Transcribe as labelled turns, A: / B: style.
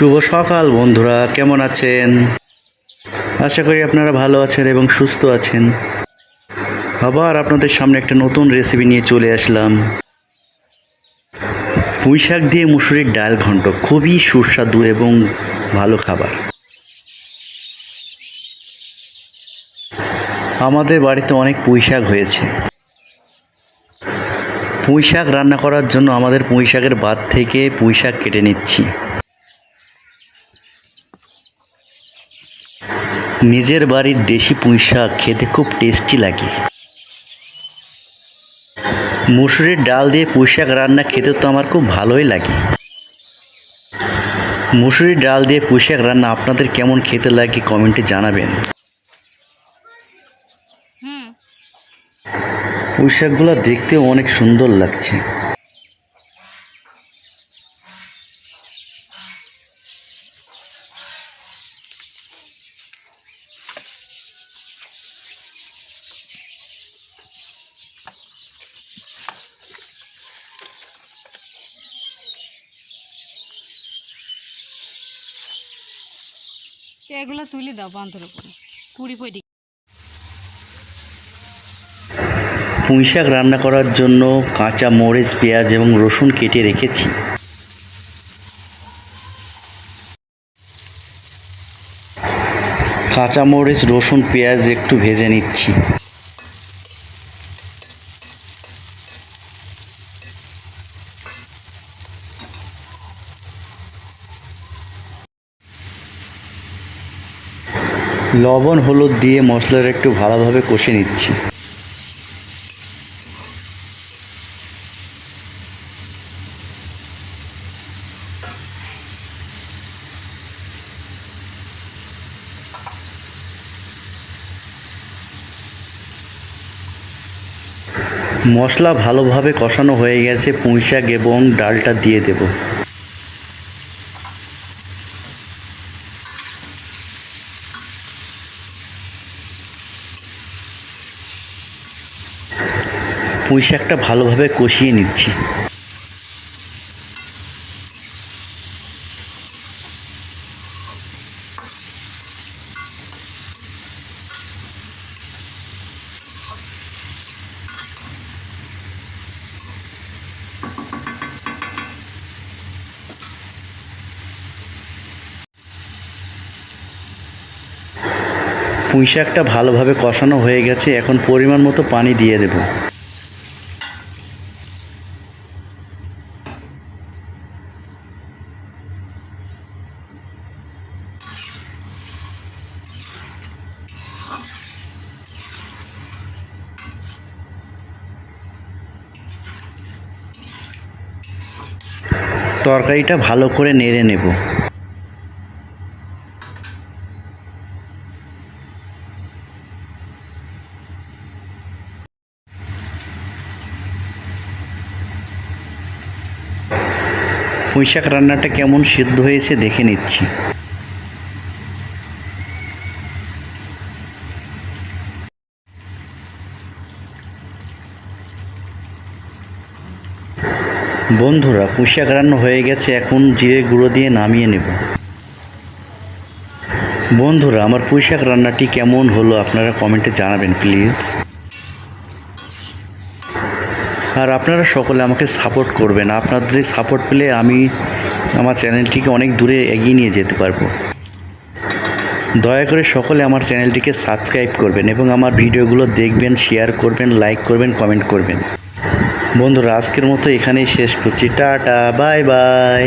A: শুভ সকাল বন্ধুরা, কেমন আছেন? আশা করি আপনারা ভালো আছেন এবং সুস্থ আছেন। আবার আপনাদের সামনে একটা নতুন রেসিপি নিয়ে চলে আসলাম। পুঁই শাক দিয়ে মুসুরির ডাল ঘন্ট খুবই সুস্বাদু এবং ভালো খাবার। আমাদের বাড়িতে অনেক পুঁই শাক হয়েছে। পুঁই শাক রান্না করার জন্য আমাদের পুঁই শাকের বাদ থেকে পুঁই শাক কেটে নিচ্ছি। নিজের বাড়ির দেশি পুঁই শাক খেতে খুব টেস্টি লাগে। মুসুরির ডাল দিয়ে পুঁই শাক রান্না খেতে তো আমার খুব ভালোই লাগে। মুসুরির ডাল দিয়ে পুঁই শাক রান্না আপনাদের কেমন খেতে লাগে কমেন্টে জানাবেন। পুঁই শাকগুলো দেখতেও অনেক সুন্দর লাগছে।
B: এগুলো তুলে দাও বান্ধর উপরে কুড়ি পড়ি।
A: পুঁই শাক রান্না করার জন্য কাঁচা মরিচ, পেঁয়াজ এবং রসুন কেটে রেখেছি। কাঁচা মরিচ, রসুন, পেঁয়াজ একটু ভেজে নিচ্ছি। লবণ, হলুদ দিয়ে মশলাটা একটু ভালোভাবে কষে নিচ্ছি। মশলা ভালোভাবে কষানো হয়ে গেছে, পুঁই শাক এবং ডালটা দিয়ে দেব। পুঁই শাকটা ভালোভাবে কষিয়ে নিচ্ছি। পুঁই শাকটা ভালোভাবে কষানো হয়ে গেছে, এখন পরিমাণ মতো পানি দিয়ে দেব। তরকারিটা ভালো করে নেড়ে নেব। পুঁই শাক রান্নাটা কেমন সিদ্ধ হয়েছে দেখে নিচ্ছি। বন্ধুরা, পুঁই শাক রান্না হয়ে গেছে, এখন জিরে গুঁড়ো দিয়ে নামিয়ে নেব। বন্ধুরা, আমার পুঁই শাক রান্নাটি কেমন হলো আপনারা কমেন্টে জানাবেন প্লিজ। আর আপনারা সকলে আমাকে সাপোর্ট করবেন। আপনাদের সাপোর্ট পেলে আমি আমার চ্যানেলটিকে অনেক দূরে এগিয়ে নিয়ে যেতে পারবো। দয়া করে সকলে আমার চ্যানেলটিকে সাবস্ক্রাইব করবেন এবং আমার ভিডিওগুলো দেখবেন, শেয়ার করবেন, লাইক করবেন, কমেন্ট করবেন। বন্ধুরা, আজকের মতো এখানেই শেষ করছি। Tata, bye bye.